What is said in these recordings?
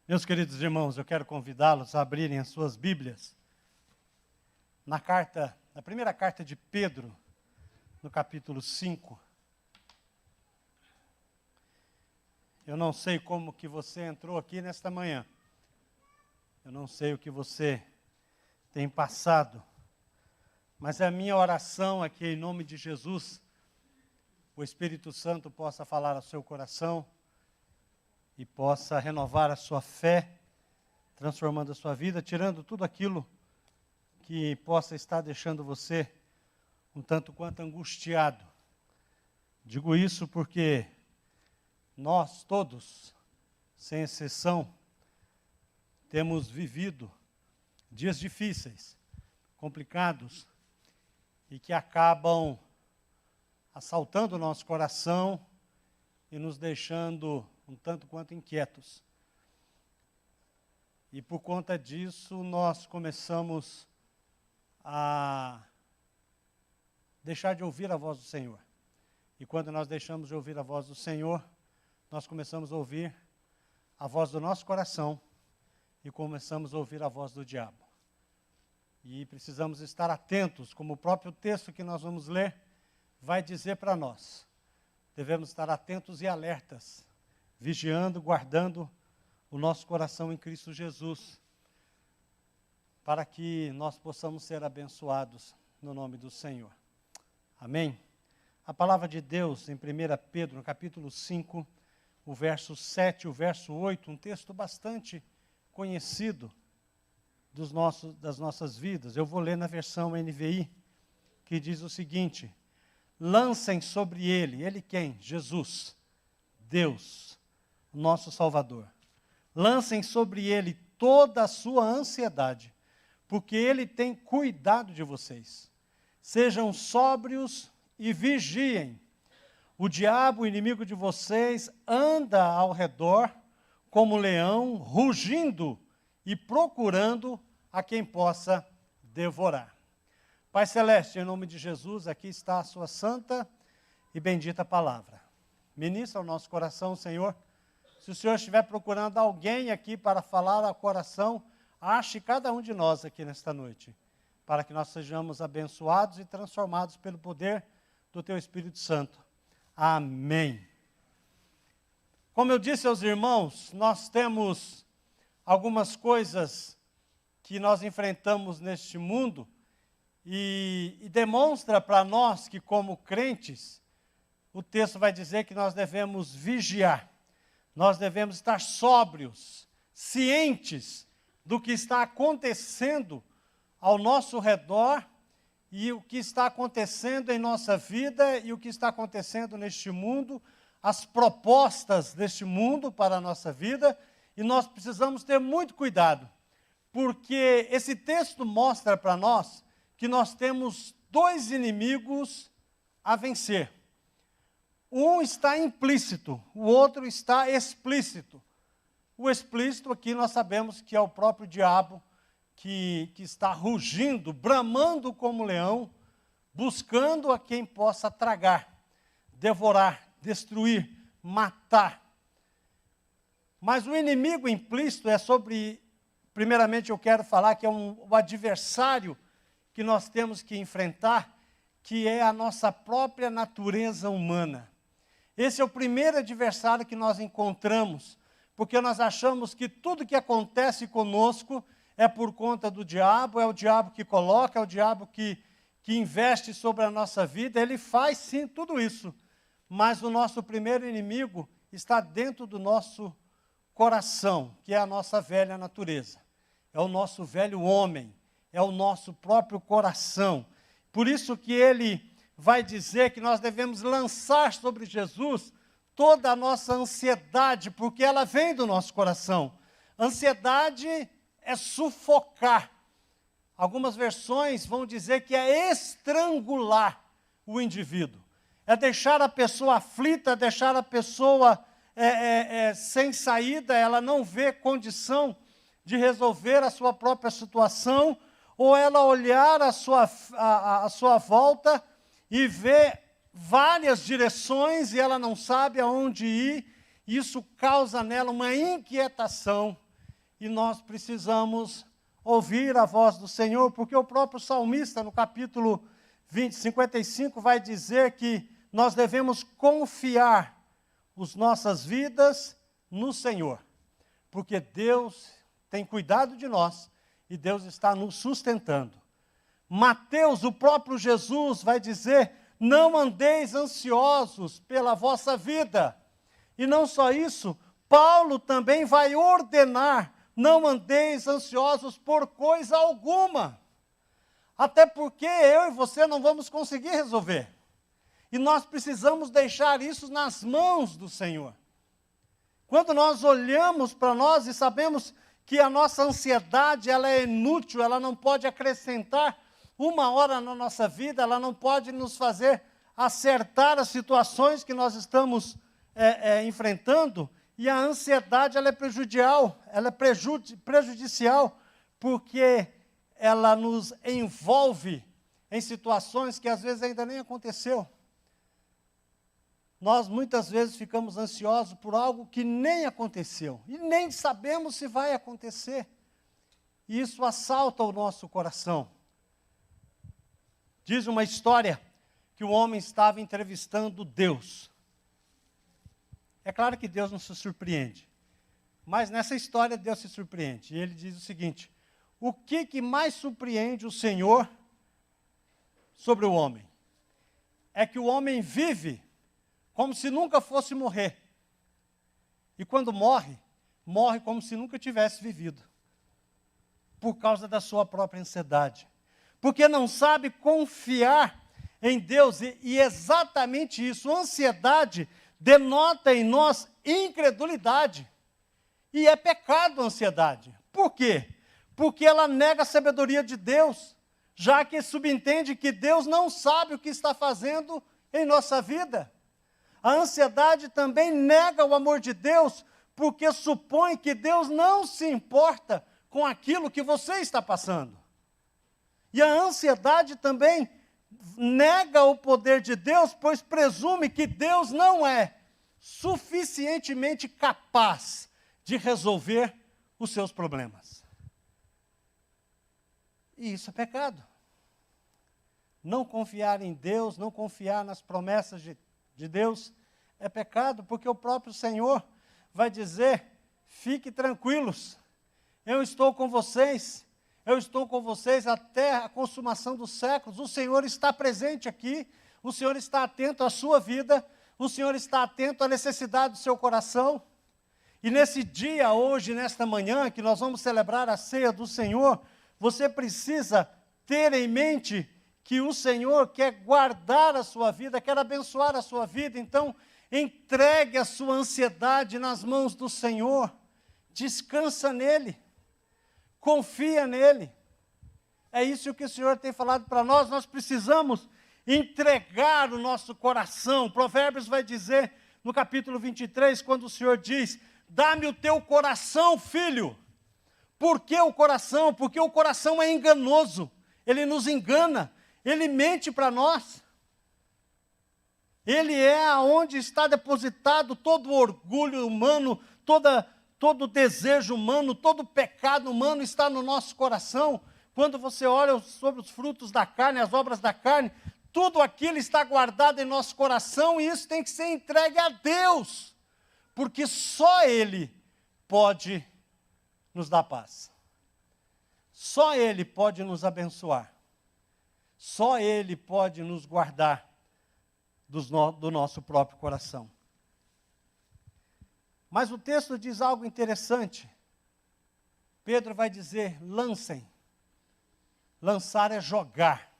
Meus queridos irmãos, eu quero convidá-los a abrirem as suas Bíblias na primeira carta de Pedro, no capítulo 5. Eu não sei como que você entrou aqui nesta manhã. Eu não sei o que você tem passado. Mas a minha oração é que, em nome de Jesus, o Espírito Santo possa falar ao seu coração e possa renovar a sua fé, transformando a sua vida, tirando tudo aquilo que possa estar deixando você um tanto quanto angustiado. Digo isso porque nós todos, sem exceção, temos vivido dias difíceis, complicados, e que acabam assaltando o nosso coração e nos deixando um tanto quanto inquietos. E por conta disso, nós começamos a deixar de ouvir a voz do Senhor. E quando nós deixamos de ouvir a voz do Senhor, nós começamos a ouvir a voz do nosso coração e começamos a ouvir a voz do diabo. E precisamos estar atentos, como o próprio texto que nós vamos ler vai dizer para nós. Devemos estar atentos e alertas, vigiando, guardando o nosso coração em Cristo Jesus, para que nós possamos ser abençoados no nome do Senhor. Amém? A palavra de Deus em 1 Pedro, no capítulo 5, o verso 7 e o verso 8, um texto bastante conhecido das nossas vidas. Eu vou ler na versão NVI, que diz o seguinte: lancem sobre ele quem? Jesus, Deus, nosso Salvador. Lancem sobre ele toda a sua ansiedade, porque ele tem cuidado de vocês. Sejam sóbrios e vigiem. O diabo, o inimigo de vocês, anda ao redor como leão, rugindo e procurando a quem possa devorar. Pai Celeste, em nome de Jesus, aqui está a sua santa e bendita palavra. Ministra ao nosso coração, Senhor. Se o Senhor estiver procurando alguém aqui para falar ao coração, ache cada um de nós aqui nesta noite, para que nós sejamos abençoados e transformados pelo poder do Teu Espírito Santo. Amém. Como eu disse aos irmãos, nós temos algumas coisas que nós enfrentamos neste mundo e demonstra para nós que, como crentes, o texto vai dizer que nós devemos vigiar. Nós devemos estar sóbrios, cientes do que está acontecendo ao nosso redor e o que está acontecendo em nossa vida e o que está acontecendo neste mundo, as propostas deste mundo para a nossa vida, e nós precisamos ter muito cuidado, porque esse texto mostra para nós que nós temos dois inimigos a vencer. Um está implícito, o outro está explícito. O explícito aqui nós sabemos que é o próprio diabo que está rugindo, bramando como leão, buscando a quem possa tragar, devorar, destruir, matar. Mas o inimigo implícito é sobre, primeiramente eu quero falar que é o adversário que nós temos que enfrentar, que é a nossa própria natureza humana. Esse é o primeiro adversário que nós encontramos, porque nós achamos que tudo que acontece conosco é por conta do diabo, é o diabo que coloca, é o diabo que investe sobre a nossa vida. Ele faz sim tudo isso, mas o nosso primeiro inimigo está dentro do nosso coração, que é a nossa velha natureza. É o nosso velho homem, é o nosso próprio coração. Por isso que ele vai dizer que nós devemos lançar sobre Jesus toda a nossa ansiedade, porque ela vem do nosso coração. Ansiedade é sufocar. Algumas versões vão dizer que é estrangular o indivíduo. É deixar a pessoa aflita, deixar a pessoa sem saída, ela não vê condição de resolver a sua própria situação, ou ela olhar a sua volta e ver várias direções e ela não sabe aonde ir. Isso causa nela uma inquietação e nós precisamos ouvir a voz do Senhor, porque o próprio salmista, no capítulo 55, vai dizer que nós devemos confiar as nossas vidas no Senhor, porque Deus tem cuidado de nós e Deus está nos sustentando. Mateus, o próprio Jesus, vai dizer: não andeis ansiosos pela vossa vida. E não só isso, Paulo também vai ordenar: não andeis ansiosos por coisa alguma. Até porque eu e você não vamos conseguir resolver. E nós precisamos deixar isso nas mãos do Senhor. Quando nós olhamos para nós e sabemos que a nossa ansiedade ela é inútil, ela não pode acrescentar uma hora na nossa vida, ela não pode nos fazer acertar as situações que nós estamos enfrentando, e a ansiedade ela é prejudicial, porque ela nos envolve em situações que às vezes ainda nem aconteceu. Nós muitas vezes ficamos ansiosos por algo que nem aconteceu, e nem sabemos se vai acontecer. E isso assalta o nosso coração. Diz uma história que o homem estava entrevistando Deus. É claro que Deus não se surpreende, mas nessa história Deus se surpreende. E ele diz o seguinte: o que mais surpreende o Senhor sobre o homem? É que o homem vive como se nunca fosse morrer. E quando morre, morre como se nunca tivesse vivido. Por causa da sua própria ansiedade. Porque não sabe confiar em Deus. E exatamente isso, ansiedade denota em nós incredulidade. E é pecado a ansiedade. Por quê? Porque ela nega a sabedoria de Deus, já que subentende que Deus não sabe o que está fazendo em nossa vida. A ansiedade também nega o amor de Deus, porque supõe que Deus não se importa com aquilo que você está passando. E a ansiedade também nega o poder de Deus, pois presume que Deus não é suficientemente capaz de resolver os seus problemas. E isso é pecado. Não confiar em Deus, não confiar nas promessas de Deus, é pecado, porque o próprio Senhor vai dizer: fique tranquilos, eu estou com vocês até a consumação dos séculos. O Senhor está presente aqui, o Senhor está atento à sua vida, o Senhor está atento à necessidade do seu coração. E nesse dia, hoje, nesta manhã, que nós vamos celebrar a ceia do Senhor, você precisa ter em mente que o Senhor quer guardar a sua vida, quer abençoar a sua vida. Então, entregue a sua ansiedade nas mãos do Senhor, descansa nele, confia nele. É isso que o Senhor tem falado para nós. Nós precisamos entregar o nosso coração. Provérbios vai dizer, no capítulo 23, quando o Senhor diz: dá-me o teu coração, filho. Por que o coração? Porque o coração é enganoso, ele nos engana, ele mente para nós. Ele é aonde está depositado todo o orgulho humano, todo o desejo humano, todo o pecado humano está no nosso coração. Quando você olha sobre os frutos da carne, as obras da carne, tudo aquilo está guardado em nosso coração, e isso tem que ser entregue a Deus, porque só Ele pode nos dar paz. Só Ele pode nos abençoar. Só Ele pode nos guardar do nosso próprio coração. Mas o texto diz algo interessante. Pedro vai dizer: lancem. Lançar é jogar.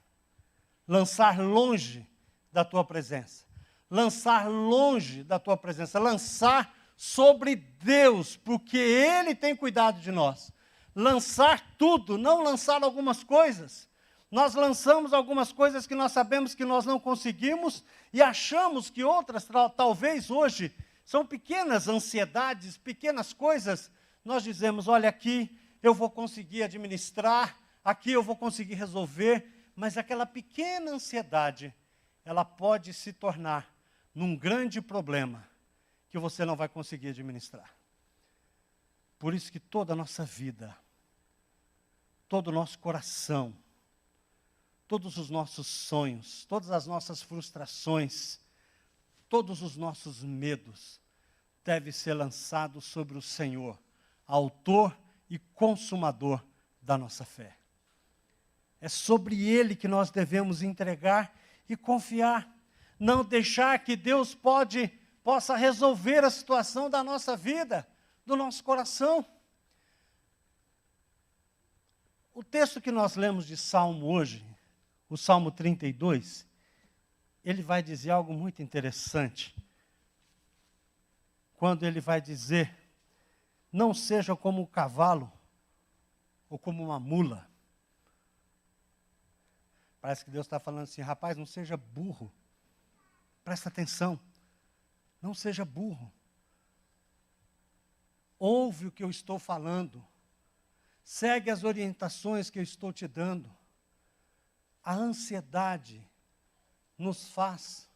Lançar longe da tua presença. Lançar longe da tua presença. Lançar sobre Deus, porque Ele tem cuidado de nós. Lançar tudo, não lançar algumas coisas. Nós lançamos algumas coisas que nós sabemos que nós não conseguimos e achamos que outras, talvez hoje, são pequenas ansiedades, pequenas coisas. Nós dizemos: olha, aqui eu vou conseguir administrar, aqui eu vou conseguir resolver, mas aquela pequena ansiedade, ela pode se tornar num grande problema que você não vai conseguir administrar. Por isso que toda a nossa vida, todo o nosso coração, todos os nossos sonhos, todas as nossas frustrações, todos os nossos medos devem ser lançados sobre o Senhor, autor e consumador da nossa fé. É sobre Ele que nós devemos entregar e confiar. Não deixar que Deus possa resolver a situação da nossa vida, do nosso coração. O texto que nós lemos de Salmo hoje, o Salmo 32, ele vai dizer algo muito interessante. Quando ele vai dizer, não seja como o cavalo ou como uma mula. Parece que Deus está falando assim, rapaz, não seja burro. Presta atenção, não seja burro. Ouve o que eu estou falando. Segue as orientações que eu estou te dando. A ansiedade nos faz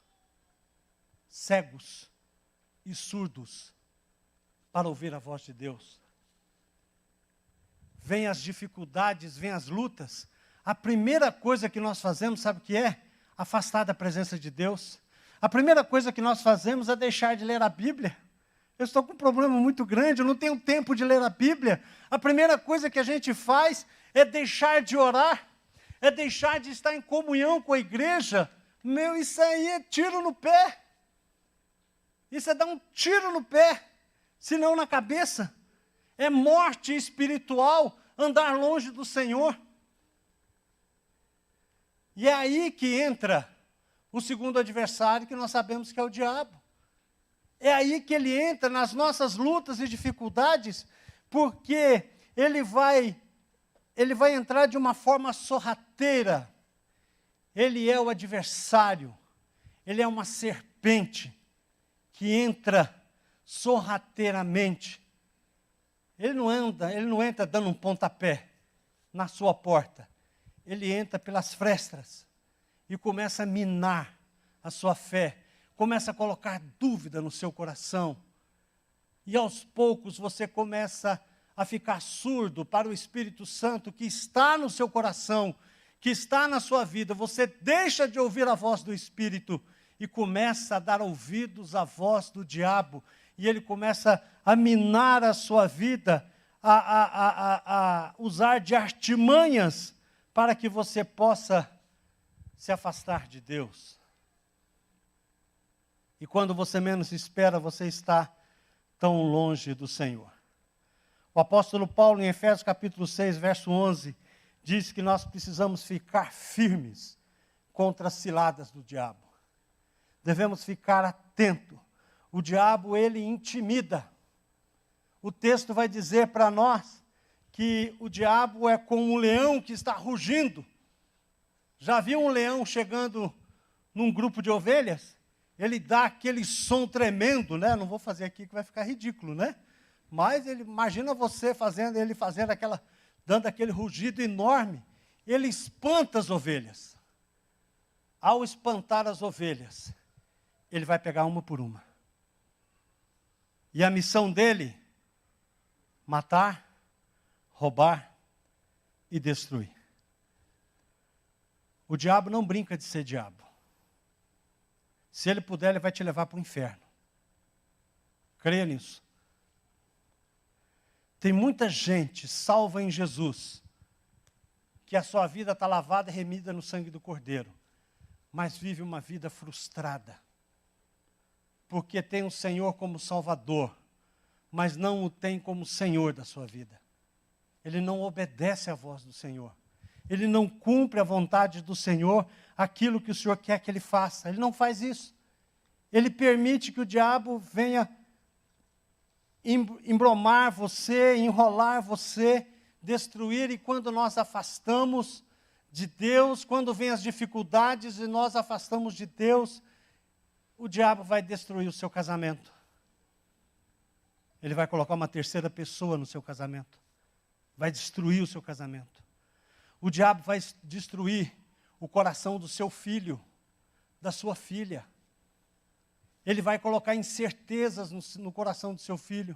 cegos e surdos para ouvir a voz de Deus. Vêm as dificuldades, vêm as lutas. A primeira coisa que nós fazemos, sabe o que é? Afastar da presença de Deus. A primeira coisa que nós fazemos é deixar de ler a Bíblia. Eu estou com um problema muito grande, eu não tenho tempo de ler a Bíblia. A primeira coisa que a gente faz é deixar de orar, é deixar de estar em comunhão com a igreja. Meu, isso aí é tiro no pé. Isso é dar um tiro no pé, se não na cabeça. É morte espiritual andar longe do Senhor. E é aí que entra o segundo adversário, que nós sabemos que é o diabo. É aí que ele entra nas nossas lutas e dificuldades, porque ele vai entrar de uma forma sorrateira. Ele é o adversário, ele é uma serpente que entra sorrateiramente. Ele não entra dando um pontapé na sua porta. Ele entra pelas frestas e começa a minar a sua fé, começa a colocar dúvida no seu coração. E aos poucos você começa a ficar surdo para o Espírito Santo que está no seu coração, que está na sua vida. Você deixa de ouvir a voz do Espírito e começa a dar ouvidos à voz do diabo. E ele começa a minar a sua vida, a usar de artimanhas para que você possa se afastar de Deus. E quando você menos espera, você está tão longe do Senhor. O apóstolo Paulo, em Efésios capítulo 6, verso 11, diz que nós precisamos ficar firmes contra as ciladas do diabo. Devemos ficar atentos. O diabo, ele intimida. O texto vai dizer para nós que o diabo é como um leão que está rugindo. Já viu um leão chegando num grupo de ovelhas? Ele dá aquele som tremendo, né? Não vou fazer aqui que vai ficar ridículo, né? Mas imagina você dando aquele rugido enorme. Ele espanta as ovelhas. Ao espantar as ovelhas, ele vai pegar uma por uma. E a missão dele, matar, roubar e destruir. O diabo não brinca de ser diabo. Se ele puder, ele vai te levar para o inferno. Creia nisso. Tem muita gente salva em Jesus, que a sua vida está lavada e remida no sangue do Cordeiro, mas vive uma vida frustrada, porque tem o Senhor como Salvador, mas não o tem como Senhor da sua vida. Ele não obedece à voz do Senhor. Ele não cumpre a vontade do Senhor, aquilo que o Senhor quer que ele faça. Ele não faz isso. Ele permite que o diabo venha embromar você, enrolar você, destruir. E quando nós afastamos de Deus, quando vem as dificuldades e nós afastamos de Deus, o diabo vai destruir o seu casamento. Ele vai colocar uma terceira pessoa no seu casamento. Vai destruir o seu casamento. O diabo vai destruir o coração do seu filho, da sua filha. Ele vai colocar incertezas no coração do seu filho.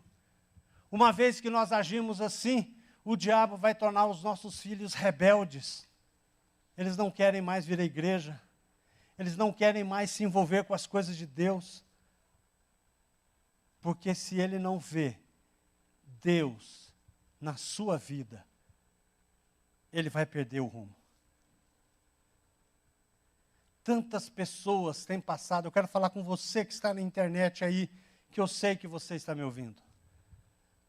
Uma vez que nós agimos assim, o diabo vai tornar os nossos filhos rebeldes. Eles não querem mais vir à igreja. Eles não querem mais se envolver com as coisas de Deus. Porque se ele não vê Deus na sua vida, ele vai perder o rumo. Tantas pessoas têm passado, eu quero falar com você que está na internet aí, que eu sei que você está me ouvindo.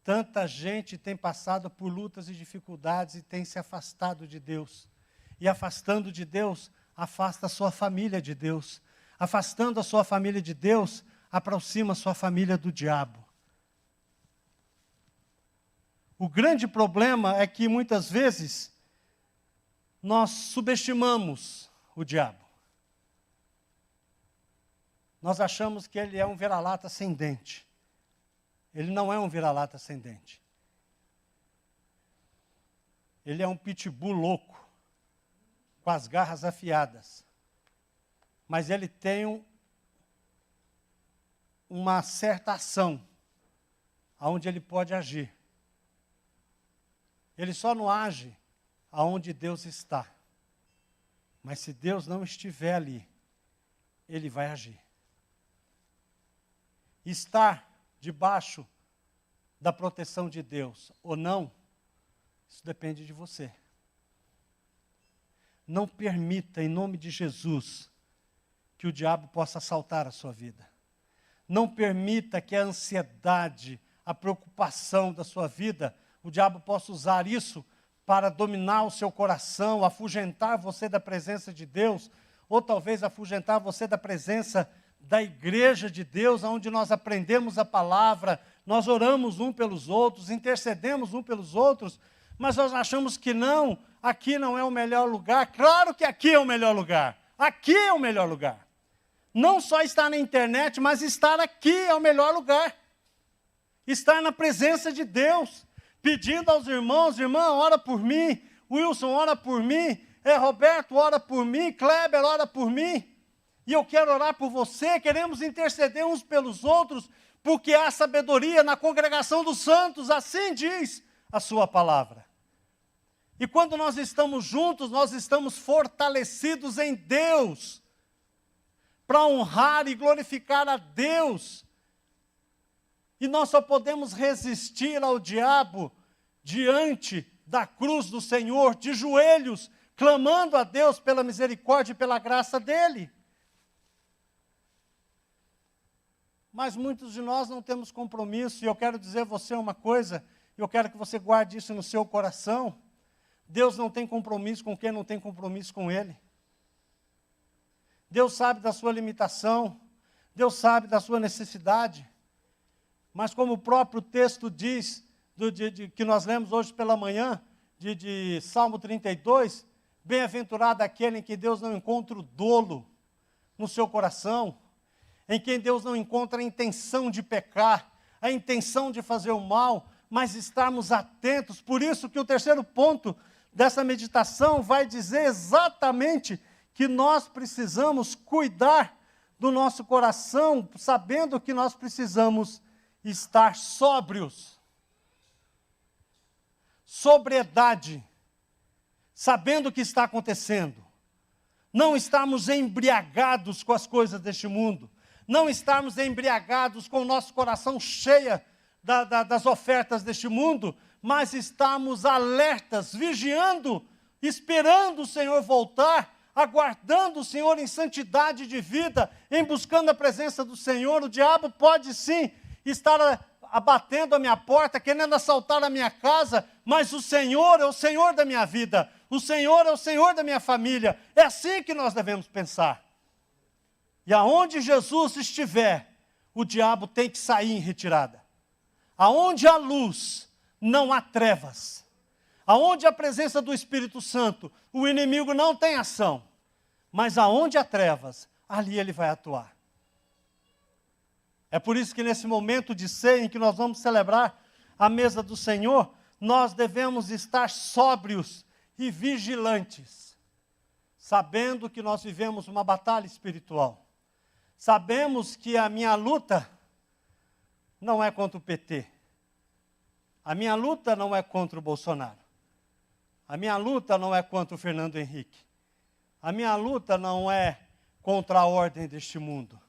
Tanta gente tem passado por lutas e dificuldades e tem se afastado de Deus. E afastando de Deus, afasta a sua família de Deus. Afastando a sua família de Deus, aproxima a sua família do diabo. O grande problema é que muitas vezes nós subestimamos o diabo. Nós achamos que ele é um vira-lata sem dente. Ele não é um vira-lata sem dente. Ele é um pitbull louco, com as garras afiadas. Mas ele tem uma certa ação, aonde ele pode agir. Ele só não age aonde Deus está. Mas se Deus não estiver ali, ele vai agir. Estar debaixo da proteção de Deus ou não, isso depende de você. Não permita, em nome de Jesus, que o diabo possa assaltar a sua vida. Não permita que a ansiedade, a preocupação da sua vida, o diabo possa usar isso para dominar o seu coração, afugentar você da presença de Deus, ou talvez afugentar você da presença da igreja de Deus, onde nós aprendemos a palavra, nós oramos um pelos outros, intercedemos um pelos outros, mas nós achamos que não, aqui não é o melhor lugar. Claro que aqui é o melhor lugar. Aqui é o melhor lugar. Não só estar na internet, mas estar aqui é o melhor lugar. Estar na presença de Deus, pedindo aos irmãos, irmã, ora por mim, Wilson, ora por mim, Roberto, ora por mim, Kleber, ora por mim. E eu quero orar por você, queremos interceder uns pelos outros, porque há sabedoria na congregação dos santos, assim diz a sua palavra. E quando nós estamos juntos, nós estamos fortalecidos em Deus, para honrar e glorificar a Deus. E nós só podemos resistir ao diabo diante da cruz do Senhor, de joelhos, clamando a Deus pela misericórdia e pela graça dEle. Mas muitos de nós não temos compromisso, e eu quero dizer a você uma coisa, e eu quero que você guarde isso no seu coração. Deus não tem compromisso com quem não tem compromisso com Ele. Deus sabe da sua limitação, Deus sabe da sua necessidade. Mas como o próprio texto diz, que nós lemos hoje pela manhã, de Salmo 32, bem-aventurado aquele em que Deus não encontra o dolo no seu coração, em quem Deus não encontra a intenção de pecar, a intenção de fazer o mal, mas estarmos atentos. Por isso que o terceiro ponto dessa meditação vai dizer exatamente que nós precisamos cuidar do nosso coração, sabendo que nós precisamos estar sóbrios. Sobriedade, sabendo o que está acontecendo. Não estarmos embriagados com as coisas deste mundo. Não estarmos embriagados com o nosso coração cheio das ofertas deste mundo, mas estarmos alertas, vigiando, esperando o Senhor voltar, aguardando o Senhor em santidade de vida, em buscando a presença do Senhor. O diabo pode sim estar abatendo a minha porta, querendo assaltar a minha casa, mas o Senhor é o Senhor da minha vida, o Senhor é o Senhor da minha família. É assim que nós devemos pensar. E aonde Jesus estiver, o diabo tem que sair em retirada. Aonde há luz, não há trevas. Aonde há a presença do Espírito Santo, o inimigo não tem ação. Mas aonde há trevas, ali ele vai atuar. É por isso que nesse momento de ceia, em que nós vamos celebrar a mesa do Senhor, nós devemos estar sóbrios e vigilantes, sabendo que nós vivemos uma batalha espiritual. Sabemos que a minha luta não é contra o PT. A minha luta não é contra o Bolsonaro. A minha luta não é contra o Fernando Henrique. A minha luta não é contra a ordem deste mundo,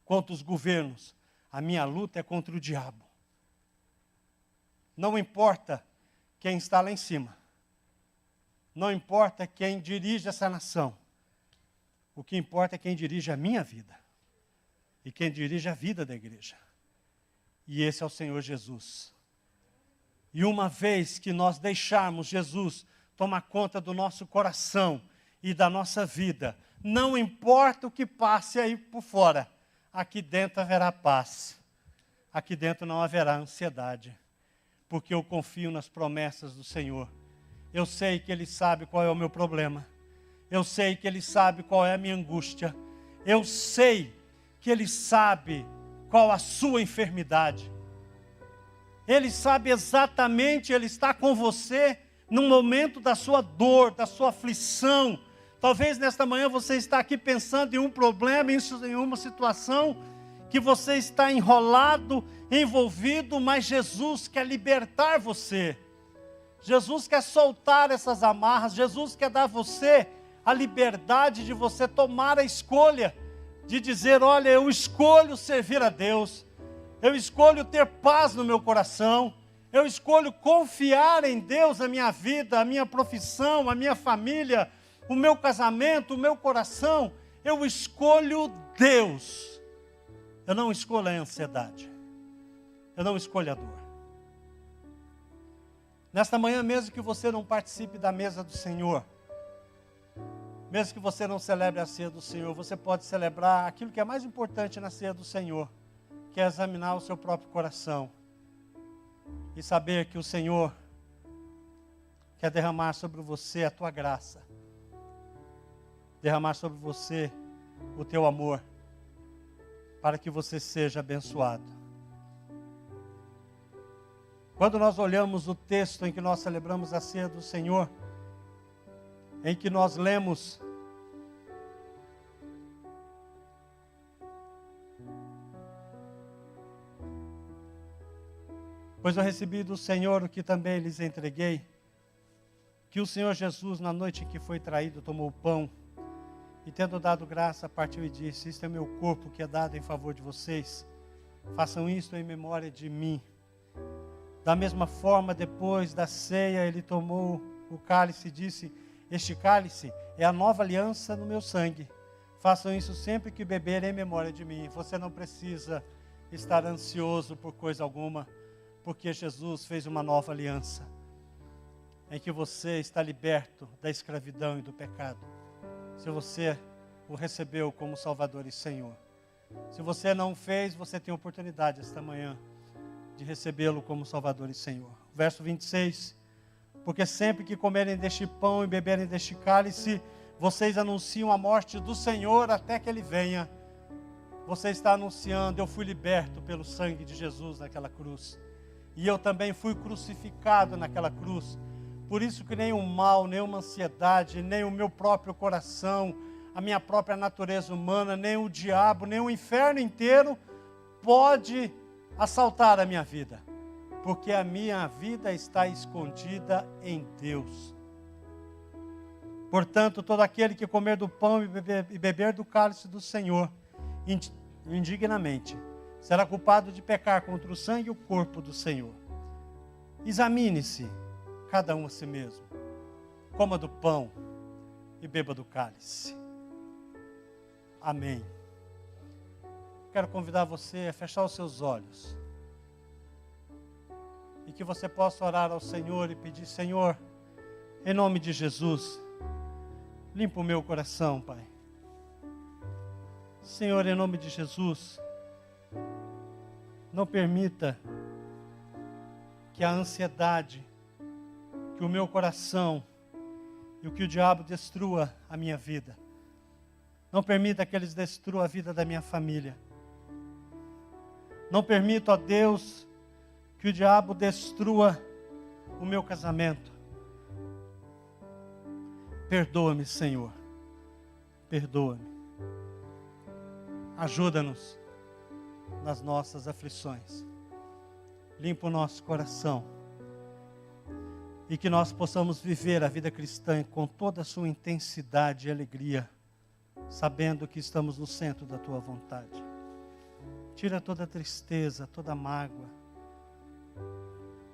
contra os governos. A minha luta é contra o diabo. Não importa quem está lá em cima. Não importa quem dirige essa nação. O que importa é quem dirige a minha vida. E quem dirige a vida da igreja. E esse é o Senhor Jesus. E uma vez que nós deixarmos Jesus tomar conta do nosso coração e da nossa vida, não importa o que passe aí por fora, aqui dentro haverá paz. Aqui dentro não haverá ansiedade. Porque eu confio nas promessas do Senhor. Eu sei que Ele sabe qual é o meu problema. Eu sei que Ele sabe qual é a minha angústia. Eu sei que Ele sabe qual a sua enfermidade. Ele sabe exatamente, Ele está com você no momento da sua dor, da sua aflição. Talvez nesta manhã você está aqui pensando em um problema, em uma situação que você está enrolado, envolvido, mas Jesus quer libertar você. Jesus quer soltar essas amarras, Jesus quer dar a você a liberdade de você tomar a escolha, de dizer, olha, eu escolho servir a Deus, eu escolho ter paz no meu coração, eu escolho confiar em Deus a minha vida, a minha profissão, a minha família, o meu casamento, o meu coração, eu escolho Deus. Eu não escolho a ansiedade, eu não escolho a dor. Nesta manhã, mesmo que você não participe da mesa do Senhor, mesmo que você não celebre a ceia do Senhor, você pode celebrar aquilo que é mais importante na ceia do Senhor, que é examinar o seu próprio coração e saber que o Senhor quer derramar sobre você a tua graça, derramar sobre você o teu amor, para que você seja abençoado. Quando nós olhamos o texto em que nós celebramos a ceia do Senhor, em que nós lemos pois eu recebi do Senhor o que também lhes entreguei, que o Senhor Jesus, na noite em que foi traído, tomou o pão, e tendo dado graça, partiu e disse, isto é meu corpo que é dado em favor de vocês, façam isto em memória de mim. Da mesma forma, depois da ceia, ele tomou o cálice e disse, este cálice é a nova aliança no meu sangue, façam isso sempre que beberem em memória de mim. Você não precisa estar ansioso por coisa alguma, porque Jesus fez uma nova aliança, em que você está liberto da escravidão e do pecado. Se você o recebeu como Salvador e Senhor. Se você não fez, você tem oportunidade esta manhã de recebê-lo como Salvador e Senhor. Verso 26, porque sempre que comerem deste pão e beberem deste cálice, vocês anunciam a morte do Senhor até que Ele venha. Você está anunciando, eu fui liberto pelo sangue de Jesus naquela cruz. E eu também fui crucificado naquela cruz. Por isso que nem o mal, nem uma ansiedade, nem o meu próprio coração, a minha própria natureza humana, nem o diabo, nem o inferno inteiro pode assaltar a minha vida. Porque a minha vida está escondida em Deus. Portanto, todo aquele que comer do pão e beber do cálice do Senhor indignamente, será culpado de pecar contra o sangue e o corpo do Senhor. Examine-se, cada um a si mesmo. Coma do pão e beba do cálice. Amém. Quero convidar você a fechar os seus olhos. E que você possa orar ao Senhor e pedir, Senhor, em nome de Jesus, limpa o meu coração, Pai. Senhor, em nome de Jesus, não permita que a ansiedade, que o meu coração e o que o diabo destrua a minha vida. Não permita que eles destruam a vida da minha família. Não permita, ó Deus, que o diabo destrua o meu casamento. Perdoa-me, Senhor. Perdoa-me. Ajuda-nos nas nossas aflições. Limpa o nosso coração. e que nós possamos viver a vida cristã com toda a sua intensidade e alegria, sabendo que estamos no centro da tua vontade. Tira toda a tristeza, toda a mágoa.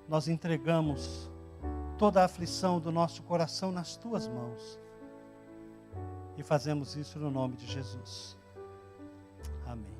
Nós entregamos toda a aflição do nosso coração nas tuas mãos. E fazemos isso no nome de Jesus. Amém.